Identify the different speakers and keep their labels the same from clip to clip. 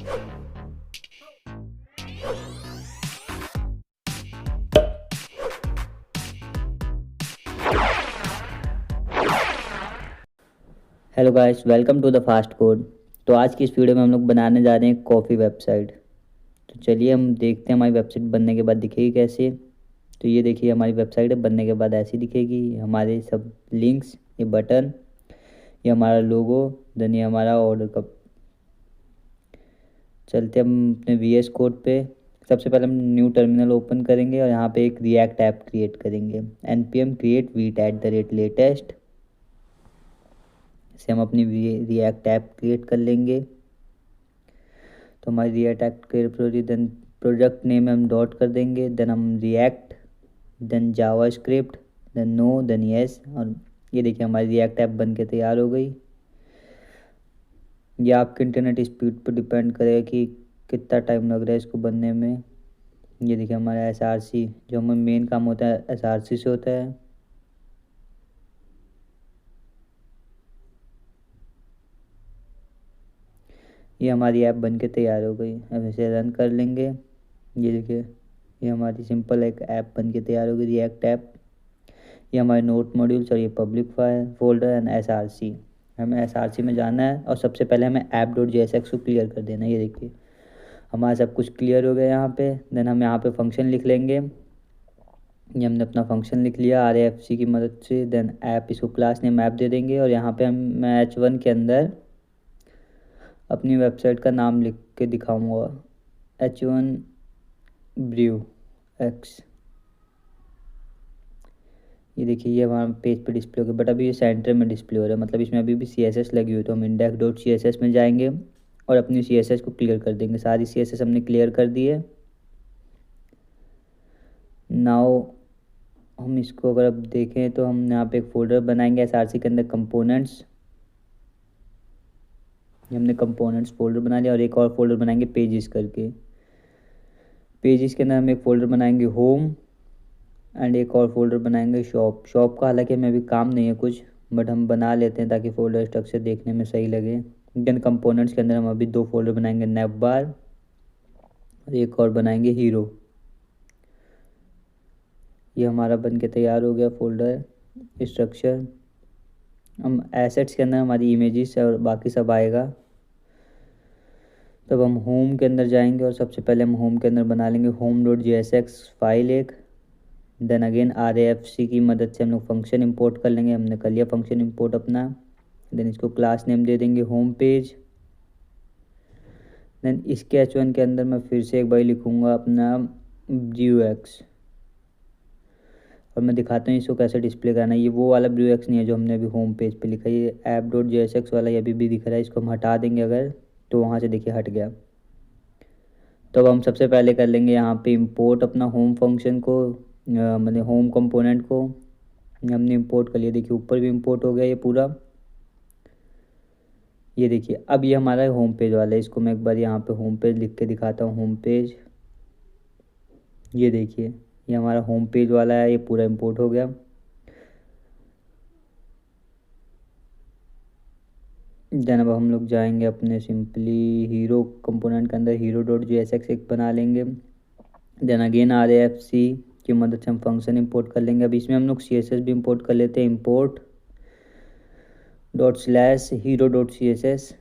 Speaker 1: Hello guys, welcome to the fast code. तो आज की इस वीडियो में हम लोग बनाने जा रहे हैं कॉफ़ी वेबसाइट। तो चलिए हम देखते हैं हमारी वेबसाइट बनने के बाद दिखेगी कैसे। तो ये देखिए हमारी वेबसाइट है, बनने के बाद ऐसी दिखेगी। हमारे सब लिंक्स, ये बटन, ये हमारा लोगो, देन ये हमारा ऑर्डर का। चलते हम अपने VS कोड पे। सबसे पहले हम न्यू टर्मिनल ओपन करेंगे और यहाँ पे एक रिएक्ट ऐप क्रिएट करेंगे। npm create vite@latest से हम अपनी रिएक्ट ऐप क्रिएट कर लेंगे। तो हमारी React app create, then project name हम डॉट कर देंगे, देन हम React, then JavaScript, then no, then yes. और ये देखिए हमारी रिएक्ट ऐप बन के तैयार हो गई। ये आपके इंटरनेट स्पीड पर डिपेंड करेगा कि कितना टाइम लग रहा है इसको बनने में। ये देखिए हमारा SRC, जो हमें मेन काम होता है SRC से होता है। ये हमारी ऐप बन के तैयार हो गई। अब इसे रन कर लेंगे। ये देखिए ये हमारी सिंपल एक ऐप बन के तैयार हो गई, रिएक्ट ऐप। ये हमारे नोट मॉड्यूल्स और ये public file folder and SRC। हमें SRC में जाना है और सबसे पहले हमें app.jsx को क्लियर कर देना है। ये देखिए हमारा सब कुछ क्लियर हो गया यहाँ पे। देन हम यहाँ पे फंक्शन लिख लेंगे। ये हमने अपना फंक्शन लिख लिया RFC की मदद से। देन ऐप, इसको क्लास नेम ऐप दे देंगे और यहाँ पे मैं H1 के अंदर अपनी वेबसाइट का नाम लिख के दिखाऊंगा, H1 ब्रू एक्स। ये देखिए ये हमारा पेज पे डिस्प्ले हो गया, बट अभी ये सेंटर में डिस्प्ले हो रहा है, मतलब इसमें अभी भी CSS लगी हुई। तो हम index.css में जाएंगे और अपनी CSS को क्लियर कर देंगे। सारी CSS हमने क्लियर कर दी है। नाउ हम इसको अगर अब देखें तो हम यहाँ पे एक फोल्डर बनाएंगे SRC के अंदर, कंपोनेंट्स। हमने कंपोनेंट्स फोल्डर बना लिया और एक और फोल्डर बनाएंगे पेजेस करके। पेजेस के अंदर हम एक फोल्डर बनाएंगे होम एंड एक और फोल्डर बनाएंगे शॉप। शॉप का हालांकि हमें अभी काम नहीं है कुछ, बट हम बना लेते हैं ताकि फोल्डर स्ट्रक्चर देखने में सही लगे। देन कंपोनेंट्स के अंदर हम अभी 2 फोल्डर बनाएंगे, नैवबार और एक और बनाएंगे हीरो। ये हमारा बन के तैयार हो गया फोल्डर स्ट्रक्चर। हम एसेट्स के अंदर हमारी इमेजेस और बाकी सब आएगा। तब हम होम के अंदर जाएंगे और सबसे पहले हम होम के अंदर बना लेंगे home.jsx फाइल एक। देन अगेन RFC की मदद से हम लोग फंक्शन इंपोर्ट कर लेंगे। हमने कर लिया फंक्शन इंपोर्ट अपना। देन इसको क्लास नेम दे देंगे होम पेज। देन इसके H1 के अंदर मैं फिर से एक बार लिखूँगा अपना ब्रू और मैं दिखाता हूँ इसको कैसे डिस्प्ले करना है। ये वो वाला ब्रू नहीं है जो हमने अभी होम पेज पे लिखा है, ये app.jsx वाला ये अभी भी दिख रहा है। इसको हम हटा देंगे अगर, तो वहाँ से देखिए हट गया। तो अब हम सबसे पहले कर लेंगे यहाँ पे इंपोर्ट अपना होम फंक्शन को, मतलब होम कंपोनेंट को हमने इंपोर्ट कर लिया। देखिए ऊपर भी इंपोर्ट हो गया ये पूरा। ये देखिए अब ये हमारा होम पेज वाला है। इसको मैं एक बार यहाँ पे होम पेज लिख के दिखाता हूँ, होम पेज। ये देखिए ये हमारा होम पेज वाला है, ये पूरा इंपोर्ट हो गया। देन अब हम लोग जाएंगे अपने सिंपली हीरो कंपोनेंट के अंदर, hero.jsx एक बना लेंगे। देन अगेन RFC की मदद से हम फंक्शन इंपोर्ट कर लेंगे। अब इसमें हम लोग CSS भी इंपोर्ट कर लेते हैं, import./hero.css।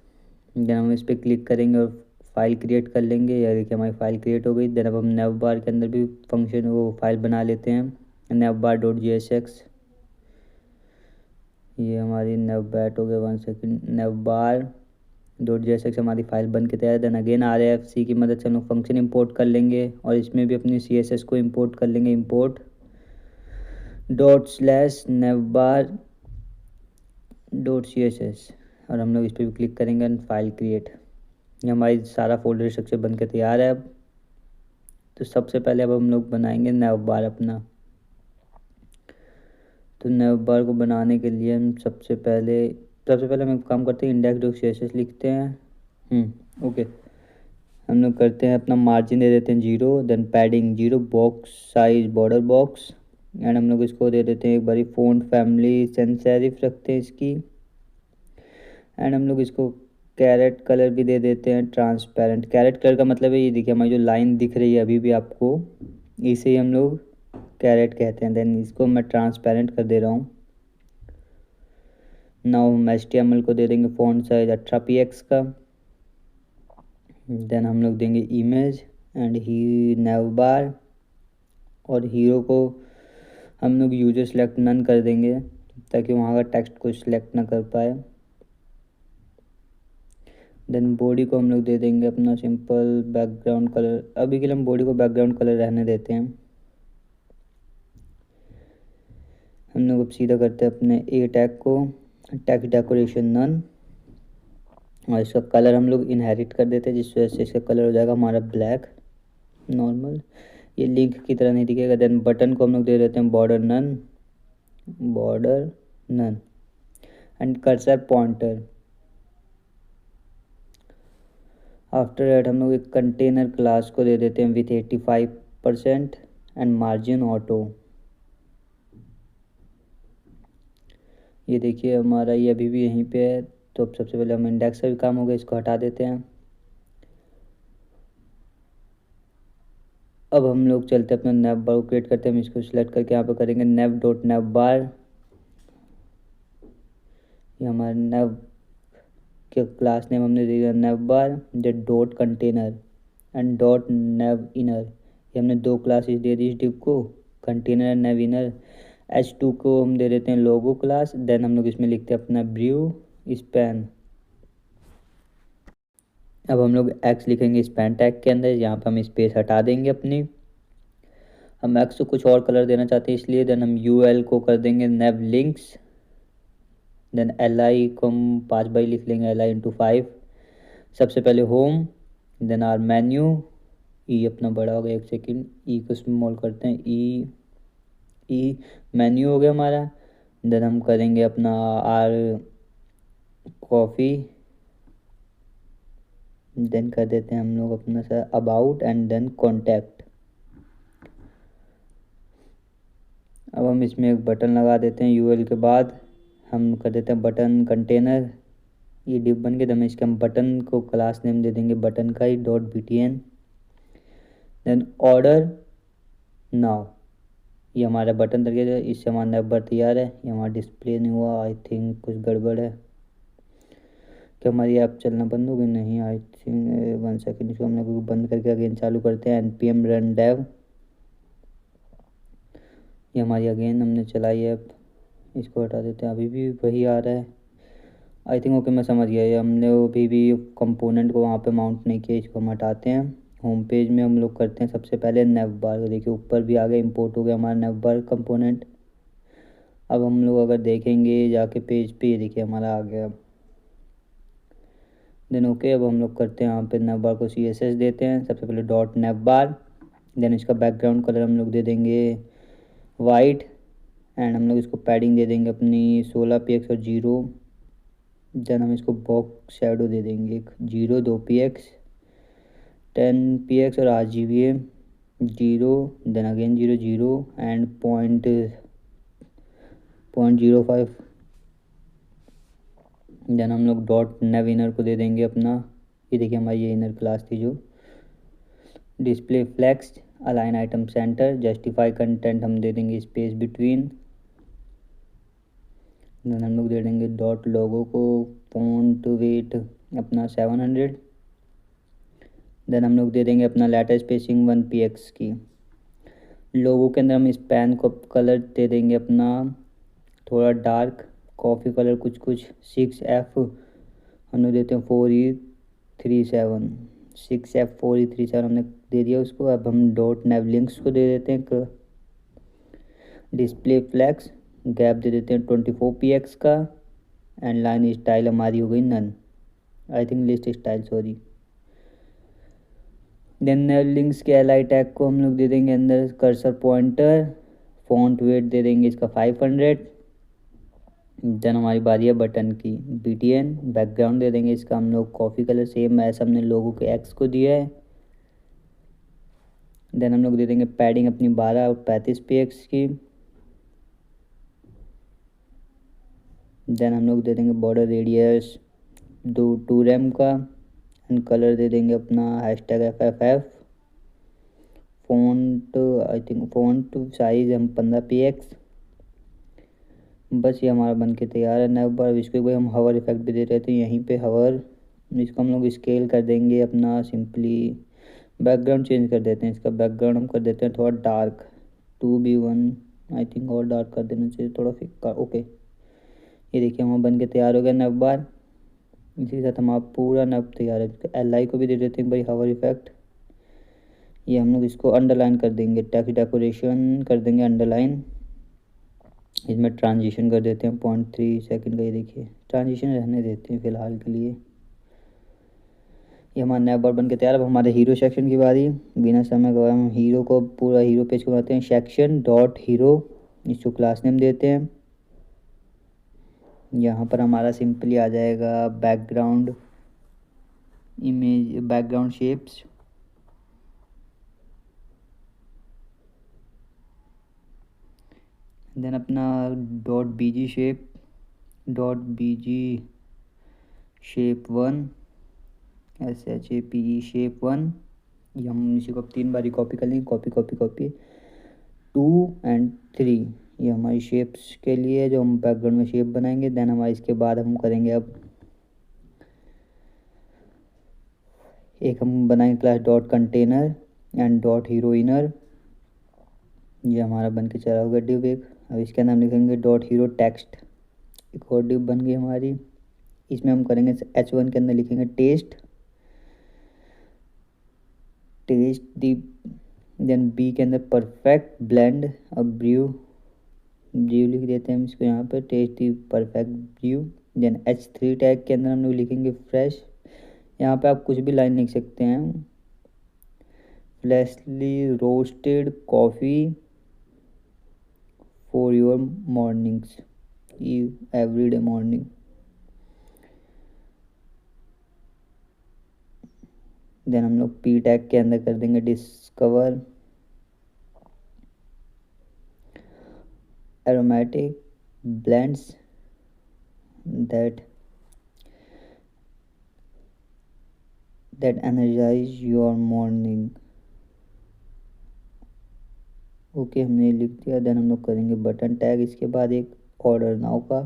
Speaker 1: देन हम इस पर क्लिक करेंगे और फाइल क्रिएट कर लेंगे। या देखिए हमारी फाइल क्रिएट हो गई। देन अब हम navbar के अंदर भी फंक्शन वो फाइल बना लेते हैं, navbar.jsx। ये हमारी navbat हो गया, 1 सेकेंड, navbar.jsx हमारी फाइल बन के तैयार। देन अगेन RFC की मदद से हम लोग फंक्शन इंपोर्ट कर लेंगे और इसमें भी अपनी CSS को इंपोर्ट कर लेंगे, import./navbar.css। और हम लोग इस पर भी क्लिक करेंगे एंड फाइल क्रिएट। ये हमारी सारा फोल्डर स्ट्रक्चर बन के तैयार है अब। तो सबसे पहले अब हम लोग बनाएंगे navbar अपना। तो navbar को बनाने के लिए हम सबसे पहले हम एक काम करते हैं, index.css लिखते हैं। ओके, हम लोग करते हैं अपना मार्जिन दे देते हैं 0, then padding 0, box size border box, and हम लोग इसको दे देते हैं एक बारी फ़ॉन्ट फैमिली सैंस सेरिफ रखते हैं इसकी। एंड हम लोग इसको कैरेट कलर भी दे देते हैं, ट्रांसपेरेंट। कैरेट कलर का मतलब है ये देखिए हमारी जो लाइन दिख रही है अभी भी आपको, इसे ही हम लोग कैरेट कहते हैं। देन इसको मैं ट्रांसपेरेंट कर दे रहा हूँ। नाउ हम HTML को दे देंगे फ़ॉन्ट साइज 18 px का। देन हम लोग देंगे इमेज एंड ही नेव बार, और हीरो को हम लोग यूजर सेलेक्ट नन कर देंगे ताकि वहाँ का टेक्स्ट को सिलेक्ट ना कर पाए। देन बॉडी को हम लोग दे देंगे अपना सिंपल बैकग्राउंड कलर। अभी के लिए हम बॉडी को बैकग्राउंड कलर रहने देते हैं। हम लोग अब सीधा करते हैं अपने ए टैग को, टेक्स्ट डेकोरेशन नन, और इसका कलर हम लोग इनहेरिट कर देते हैं, जिस वजह से इसका कलर हो जाएगा हमारा ब्लैक नॉर्मल। ये लिंक की तरह नहीं दिखेगा। देन बटन को हम लोग दे देते हैं border none, border none, and cursor pointer. After that हम लोग एक कंटेनर क्लास को दे देते हैं विथ 85% एंड मार्जिन ऑटो। ये देखिए हमारा ये अभी भी यहीं पे है, तो अब सबसे पहले हम इंडेक्स का भी काम हो गया, इसको हटा देते हैं। अब हम लोग चलते हैं अपना नेव बार को क्रिएट करते हैं। हम इसको सिलेक्ट करके यहाँ पे करेंगे नेव डॉट नेव बार। ये हमारा नेव के क्लास नेम हमने दे दिया nav bar, the dot container and dot nav inner. ये हमने दो क्लासेस दे दी इस डिव को, container and naive inner. H2 को हम दे देते हैं लोगो क्लास। देन हम लोग इसमें लिखते हैं अपना ब्रू स्पैन। अब हम लोग एक्स लिखेंगे स्पैन टैग के अंदर, यहाँ पर हम स्पेस हटा देंगे अपनी। हम एक्स को कुछ और कलर देना चाहते हैं इसलिए। देन हम UL को कर देंगे नेव लिंक्स। देन LI को हम 5 बाई लिख लेंगे, LI×5। सबसे पहले होम, देन आर मेन्यू। ई अपना बड़ा हो गया, एक सेकेंड, ई को स्मॉल करते हैं, ई मेन्यू हो गया हमारा। देन हम करेंगे अपना आर कॉफ़ी। देन कर देते हैं हम लोग अपना सर अबाउट एंड देन कॉन्टैक्ट। अब हम इसमें एक बटन लगा देते हैं UL के बाद। हम कर देते हैं बटन कंटेनर। ये डिव बन के, इसके हम बटन को क्लास नेम दे देंगे बटन का ही .btn। देन ऑर्डर नाउ, ये हमारा बटन तक गया, इससे हमारा नंबर तैयार है। ये हमारा डिस्प्ले नहीं हुआ, आई थिंक कुछ गड़बड़ है। क्या हमारी ऐप चलना बंद हो गई? नहीं, आई थिंक 1 सेकेंड, इसको हम लोग बंद करके अगेन चालू करते हैं। npm run dev. ये हमारी अगेन हमने चलाई ऐप, इसको हटा देते हैं। अभी भी वही आ रहा है, आई थिंक ओके मैं समझ गया। ये हमने अभी भी कंपोनेंट को वहाँ पे माउंट नहीं किया, इसको हम हटाते हैं। होम पेज में हम लोग करते हैं सबसे पहले नेव बार को। देखिए ऊपर भी आ गया, इंपोर्ट हो गया हमारा नेव बार कंपोनेंट। अब हम लोग अगर देखेंगे जाके पेज पे, ये देखिए हमारा आ गया। देन ओके, अब हम लोग करते हैं यहाँ पे नेव बार को CSS देते हैं। सबसे पहले डॉट नेव बार, देन इसका बैकग्राउंड कलर हम लोग दे देंगे वाइट, एंड हम लोग इसको पैडिंग दे देंगे अपनी 16 px और 0। देन हम इसको बॉक्स शैडो दे देंगे 0 2 px 10 px और RGBA 0। Then again 0 0 and 0.05। Then हम लोग डॉट नेव इनर को दे देंगे अपना, ये देखिए हमारी ये इनर क्लास थी जो display flex align item center justify content हम दे देंगे स्पेस बिटवीन। देन हम लोग दे देंगे डॉट लोगो को फॉन्ट वेट अपना 700। देन हम लोग दे देंगे अपना लेटर स्पेसिंग 1 px की। लोगो के अंदर हम इस पैन को कलर दे देंगे अपना थोड़ा डार्क कॉफ़ी कलर, कुछ 6F हम लोग देते हैं 4E37 6F 4E37 हमने दे दिया उसको। अब हम डॉट नेव लिंक्स को दे देते हैं डिस्प्ले फ्लैक्स, गैप दे देते हैं 24 px का, एंड लाइन स्टाइल हमारी हो गई none, I think list style sorry. Then nav links के LI टैग को हम लोग दे देंगे अंदर कर्सर पॉइंटर, फॉन्ट वेट दे देंगे इसका 500। देन हमारी बारी है बटन की BTN, बैकग्राउंड दे देंगे इसका हम लोग कॉफ़ी कलर सेम ऐसा हमने लोगों के X को दिया है। देन हम लोग दे देंगे पैडिंग अपनी 12 और 35 px की। देन हम लोग दे देंगे बॉर्डर रेडियस 2 रैम का। एंड कलर दे देंगे अपना #FFF। Font I think font size हम 15 px। बस ये हमारा बन के तैयार है। नैव बार इसको भाई हम हवर इफेक्ट भी दे रहे थे, यहीं पे हवर। इसको हम लोग स्केल कर देंगे अपना सिंपली। बैकग्राउंड चेंज कर देते हैं, इसका बैकग्राउंड हम कर देते हैं थोड़ा डार्क 2B1 आई थिंक, और डार्क कर देना चाहिए थोड़ा फिक्का। ओके, ये देखिए हमारा बन के तैयार हो गया नैव बार। इसी के साथ हमारा पूरा नैव तैयार है। LI को भी दे देते हैं भाई हवर इफेक्ट। ये हम लोग इसको अंडरलाइन कर देंगे, टेक्स्ट डेकोरेशन कर देंगे अंडरलाइन। इसमें ट्रांजिशन कर देते हैं 0.3 सेकंड का। ये देखिए ट्रांजिशन रहने देते हैं फ़िलहाल के लिए। ये हमारा नैव बार बन के तैयार। अब हमारे हीरो सेक्शन की बारी। बिना समय गवाए हम हीरो को पूरा हीरो पेज को बनाते हैं। सेक्शन डॉट हीरो, इसको क्लास नेम देते हैं। यहाँ पर हमारा सिंपली आ जाएगा background image, background shapes. Then अपना .bg shape, .bg shape 1, SHAPE shape 1। ये हम इसी को अब 3 बारी कॉपी कर लेंगे। Copy copy copy 2 and 3। ये हमारी शेप्स के लिए जो हम बैकग्राउंड में शेप बनाएंगे। देन हमारे इसके बाद हम करेंगे अब एक हम बनाएंगे class dot container and dot hero inner. ये हमारा बन के चला होगा डिव एक। अब इसके अंदर हम लिखेंगे डॉट हीरो टेक्स्ट। एक और डिव बन गई हमारी। इसमें हम करेंगे H1 के अंदर लिखेंगे टेस्ट दी। देन B के अंदर परफेक्ट ब्लेंड। अब ब्रू लिख देते हैं हम इसको यहाँ पे, taste the perfect brew. Then H3 tag के अंदर हम लोग लिखेंगे फ्रेश। यहाँ पे आप कुछ भी लाइन लिख सकते हैं। Freshly roasted coffee for your mornings, everyday morning. Then हम लोग P टैग के अंदर कर देंगे discover aromatic blends that energize your morning। Okay, हमने लिख दिया। देन हम लोग करेंगे बटन टैग इसके बाद एक ऑर्डर नाउ का।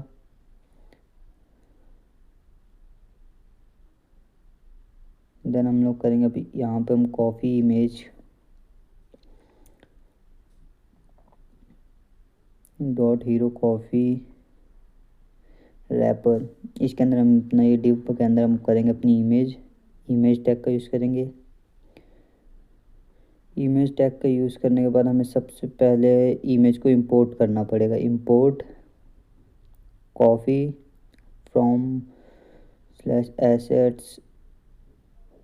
Speaker 1: देन हम लोग करेंगे अभी यहाँ पे हम coffee image dot hero coffee wrapper. इसके अंदर हम अपना ये डिव के अंदर हम करेंगे अपनी इमेज टैग का यूज़ करेंगे। इमेज टैग का यूज़ करने के बाद हमें सबसे पहले इमेज को इंपोर्ट करना पड़ेगा। Import coffee from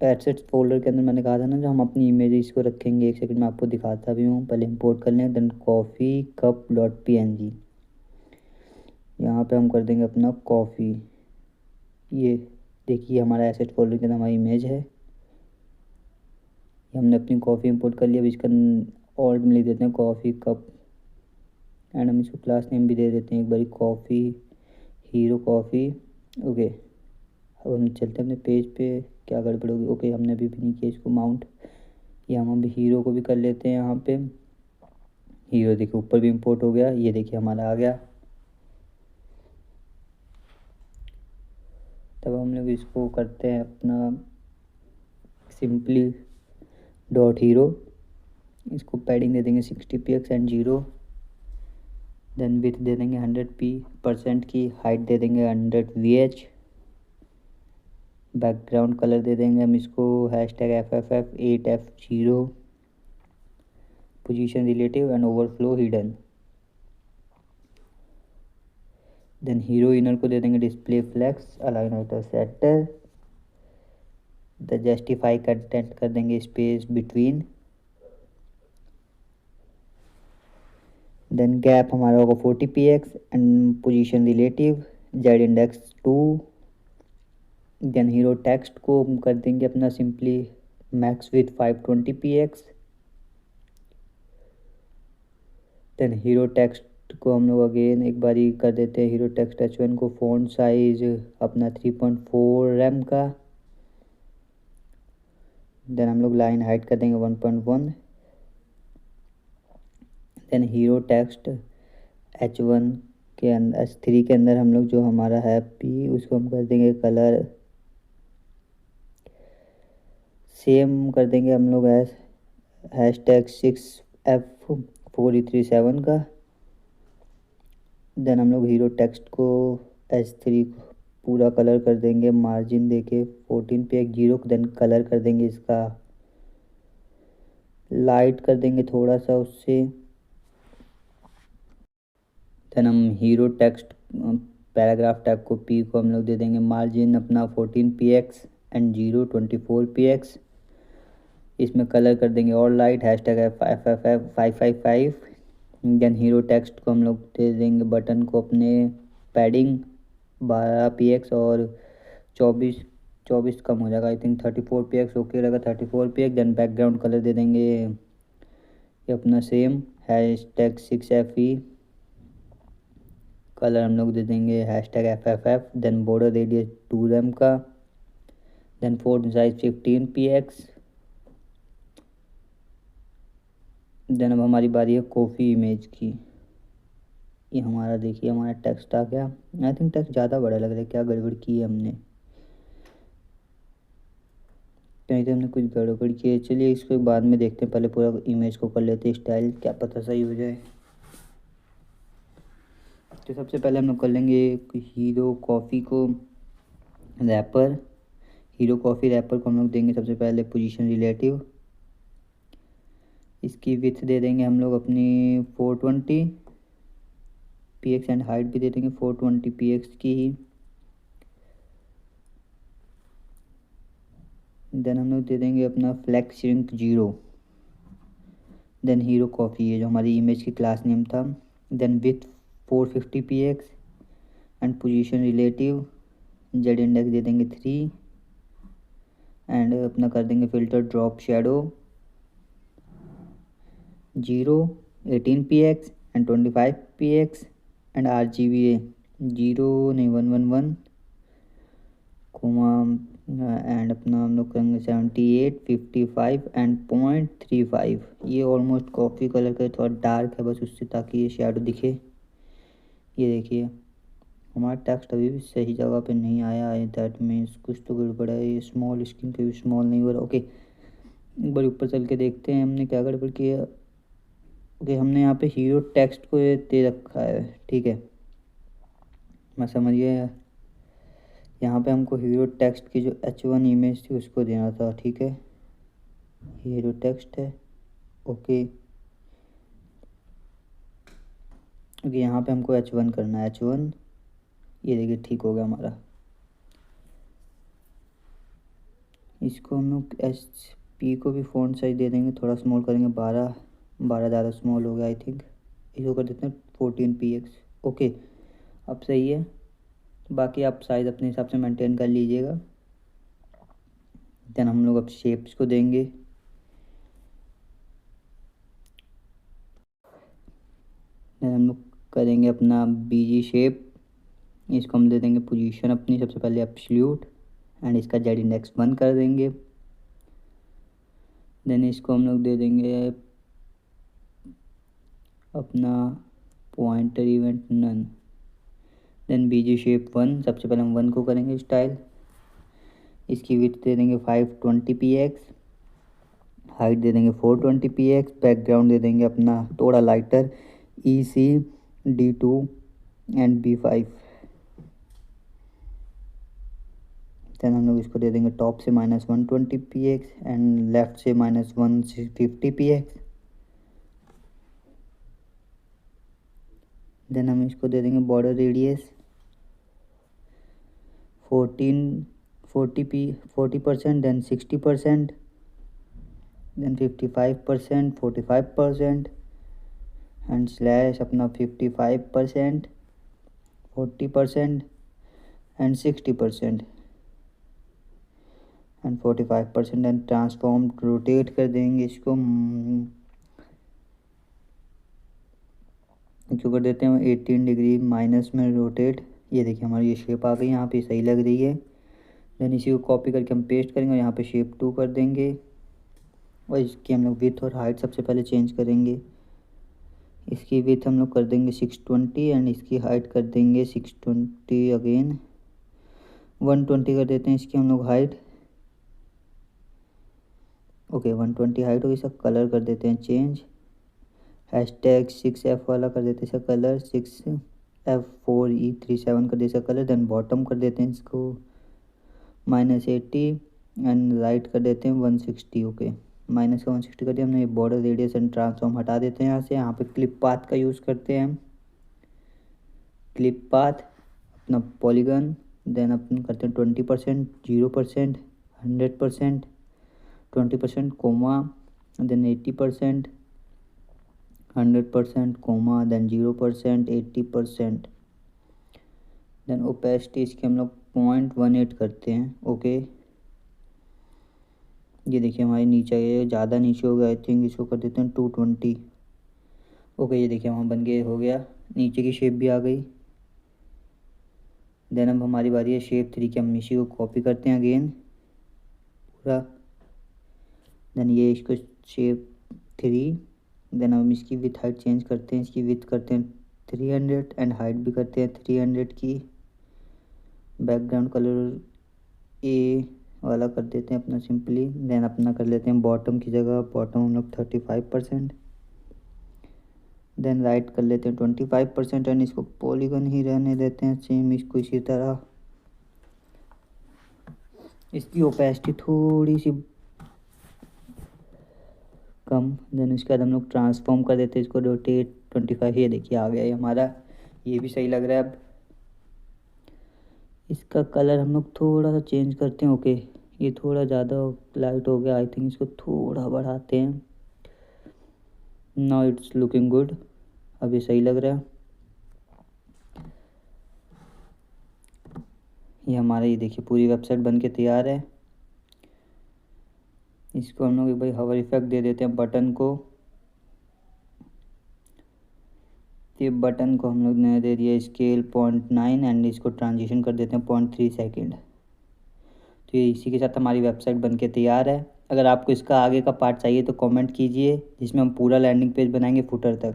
Speaker 1: /assets folder के अंदर मैंने कहा था ना, जो हम अपनी इमेज इसको रखेंगे। एक सेकंड में आपको दिखाता भी हूँ। पहले इंपोर्ट कर लें, देन कॉफ़ी कप .png। यहाँ पे हम कर देंगे अपना कॉफ़ी। ये देखिए हमारा एसेट फोल्डर के अंदर हमारी इमेज है। हमने अपनी कॉफ़ी इंपोर्ट कर लिया। अब इसका ऑल्ट में लिख देते हैं कॉफ़ी कप एंड हम इसको क्लास नेम भी दे देते हैं एक बारी, कॉफ़ी हीरो कॉफ़ी। ओके, अब हम चलते हैं अपने पेज पे, क्या गड़बड़ होगी। ओके, हमने अभी भी नहीं किया इसको माउंट। ये हम अभी हीरो को भी कर लेते हैं। यहाँ पे हीरो देखिए ऊपर भी इंपोर्ट हो गया। ये देखिए हमारा आ गया। तब हम लोग इसको करते हैं अपना सिंपली डॉट हीरो। इसको पैडिंग दे देंगे 60 px एंड 0। देन विथ दे देंगे 100% की। हाइट दे देंगे 100 VH। बैकग्राउंड कलर दे देंगे हम इसको #FFF8F0। Position relative and overflow hidden. Then hero inner को दे देंगे display flex align auto center. The justify content कर देंगे स्पेस बिटवीन। देन गैप हमारा होगा 40 px and position relative z index 2। Then hero text को हम कर देंगे अपना simply max width 520 px। Then hero text को हम लोग अगेन एक बारी कर देते हैं हीरो टेक्स्ट H1 को फ़ॉन्ट साइज अपना 3.4 रैम का। देन हम लोग लाइन हाइट कर देंगे 1.1। देन हीरो टेक्स्ट H1 के अंदर H3 के अंदर हम लोग जो हमारा है P उसको हम कर देंगे कलर सेम कर देंगे हम लोग हैशटैग 6F4337 का। देन हम लोग हीरो टेक्स्ट को H3 पूरा कलर कर देंगे मार्जिन देके 14 पे 1 0। देन कलर कर देंगे इसका लाइट कर देंगे थोड़ा सा उससे। देन हम हीरो टेक्स्ट पैराग्राफ टैग को P को हम लोग दे देंगे मार्जिन अपना 14 px एंड 24 px। इसमें कलर कर देंगे और लाइट हैशटैग है 555। देन हीरो टेक्स्ट को हम लोग दे देंगे बटन को अपने पैडिंग 12 px और 24 कम हो जाएगा आई थिंक 34 px ओके रहेगा 34 px। देन बैकग्राउंड कलर दे देंगे ये अपना सेम हैशटैग 6FE। कलर हम लोग दे देंगे hashtag FFF। Then border radius 2 rem का। Then font size 15 px। Then अब हमारी बारी है कॉफ़ी इमेज की। ये हमारा देखिए हमारा टेक्स्ट आ गया। आई थिंक टेक्स्ट ज़्यादा बड़ा लग रहा है, क्या गड़बड़ की है हमने, कहीं तो हमने कुछ गड़बड़ की है। चलिए इसको बाद में देखते हैं, पहले पूरा इमेज को कर लेते हैं स्टाइल, क्या पता सही हो जाए। तो सबसे पहले हम लोग कर लेंगे हीरो कॉफ़ी को रैपर। हीरो कॉफ़ी रैपर को हम लोग देंगे सबसे पहले पोजीशन रिलेटिव। इसकी विड्थ दे देंगे हम लोग अपनी 420 px एंड हाइट भी दे देंगे 420 px की ही। देन हम लोग दे देंगे अपना flex shrink 0। Then hero coffee है जो हमारी इमेज की क्लास नेम था। Then width 450 px and position relative z index दे देंगे 3 एंड अपना कर देंगे filter drop shadow 0 18 px and 25 px and RGBA 0 नहीं 111 कोमा एंड अपना हम लोग करेंगे 78 55 एंड 0.35। ये ऑलमोस्ट कॉफ़ी कलर का थोड़ा डार्क है बस उससे, ताकि ये शेडो दिखे। ये देखिए हमारा टेक्स्ट अभी भी सही जगह पे नहीं आया है, दैट मीन्स कुछ तो गड़बड़ है। ये स्मॉल स्क्रीन पे भी स्मॉल नहीं हो रहा। ओके एक बार ऊपर चल के देखते हैं हमने क्या गड़बड़ किया। ओके हमने यहाँ पे हीरो टेक्स्ट को ये दे रखा है, ठीक है मैं समझ गया। यहाँ पे हमको हीरो टेक्स्ट की जो H1 इमेज थी उसको देना था, ठीक है हीरो टेक्स्ट है ओके। ओके यहाँ पे हमको H1 करना है H1। ये देखिए ठीक हो गया हमारा। इसको हम लोग HP को भी फ़ॉन्ट साइज दे देंगे, थोड़ा स्मॉल करेंगे 12 ज़्यादा स्मॉल हो गया आई थिंक। इसको कर देते हैं 14 px ओके अब सही है। बाकी आप साइज़ अपने हिसाब से मेंटेन कर लीजिएगा। देन हम लोग अब शेप्स को देंगे। देन हम लोग करेंगे अपना BG शेप। इसको हम दे देंगे पोजीशन अपनी सबसे पहले एब्सोल्यूट एंड इसका जेड इंडेक्स 1 कर देंगे। देन इसको हम लोग दे देंगे अपना pointer event none. Then BG shape 1 सबसे पहले हम 1 को करेंगे स्टाइल। इसकी विड्थ दे देंगे 520 px, हाइट दे देंगे 420 px, बैकग्राउंड दे देंगे अपना थोड़ा lighter EC D2 and B5। Then हम लोग इसको दे देंगे टॉप से -120 px एंड लेफ्ट से -150 px। देन हम इसको दे देंगे border radius 40%, then 60%, then 55%, 45% and slash अपना 55%, 40% and 60% and 45% and transform rotate कर देंगे इसको। क्यों कर देते हैं 18 डिग्री माइनस में रोटेट। ये देखिए हमारी ये शेप आ गई, यहाँ पे सही लग रही है। देन इसी को कॉपी करके हम पेस्ट करेंगे और यहाँ पे शेप 2 कर देंगे और इसकी हम लोग विथ और हाइट सबसे पहले चेंज करेंगे। इसकी विथ हम लोग कर देंगे 620 एंड इसकी हाइट कर देंगे 620 अगेन 120 कर देते हैं इसकी हम लोग हाइट। ओके 120 हाइट होगी। इसका कलर कर देते हैं चेंज, हैशटैग 6F वाला कर देते हैं इसका कलर 6F4E37 कर देते इसका कलर। देन बॉटम कर देते हैं इसको -80 एंड राइट कर देते हैं 160। ओके माइनस का 160 कर दिया हमने। ये बॉर्डर रेडियस एंड ट्रांसफॉर्म हटा देते हैं यहाँ से। यहाँ पे क्लिप पाथ का यूज़ करते हैं हम। क्लिप पाथ अपना पॉलीगन, देन अपन करते हैं 20%, 0%, 100%, 20%, comma, then 80%, 100%, comma, then 0%, 80%। Then opacity इसकी हम लोग 0.18 करते हैं। ओके ये देखिए हमारी नीचे ये ज़्यादा नीचे हो गया, आई थिंक इसको कर देते हैं 220। ओके ये देखिए वहाँ बन गया, हो गया, नीचे की शेप भी आ गई। देन अब हमारी बारी है शेप 3 की। हम इसी को कॉपी करते हैं अगेन पूरा। देन ये इसको शेप 3। देन हम इसकी विथ हाइट चेंज करते हैं। इसकी विथ करते हैं 300 एंड हाइट भी करते हैं 300 की। बैकग्राउंड कलर ए वाला कर देते हैं अपना सिंपली। देन अपना कर लेते हैं बॉटम की जगह, बॉटम हम लोग 35%। देन राइट कर लेते हैं 25% एंड इसको पॉलीगन ही रहने देते हैं सेम इसको इसी तरह। इसकी ओपेसिटी थोड़ी सी कम। देन उसके बाद हम लोग ट्रांसफॉर्म कर देते हैं इसको रोटेट 25। ये देखिए आ गया ये हमारा, ये भी सही लग रहा है। अब इसका कलर हम लोग थोड़ा सा चेंज करते हैं। ओके ये थोड़ा ज़्यादा लाइट हो गया, आई थिंक इसको थोड़ा बढ़ाते हैं। नाउ इट्स लुकिंग गुड, अब ये सही लग रहा है। ये हमारा ये देखिए पूरी वेबसाइट बन के तैयार है। इसको हम लोग एक भाई हवर इफेक्ट दे देते हैं बटन को। ये बटन को हम लोग ने दे दिया स्केल 0.9 एंड इसको ट्रांजिशन कर देते हैं 0.3 सेकेंड। तो ये इसी के साथ हमारी वेबसाइट बन के तैयार है। अगर आपको इसका आगे का पार्ट चाहिए तो कमेंट कीजिए, जिसमें हम पूरा लैंडिंग पेज बनाएंगे फुटर तक।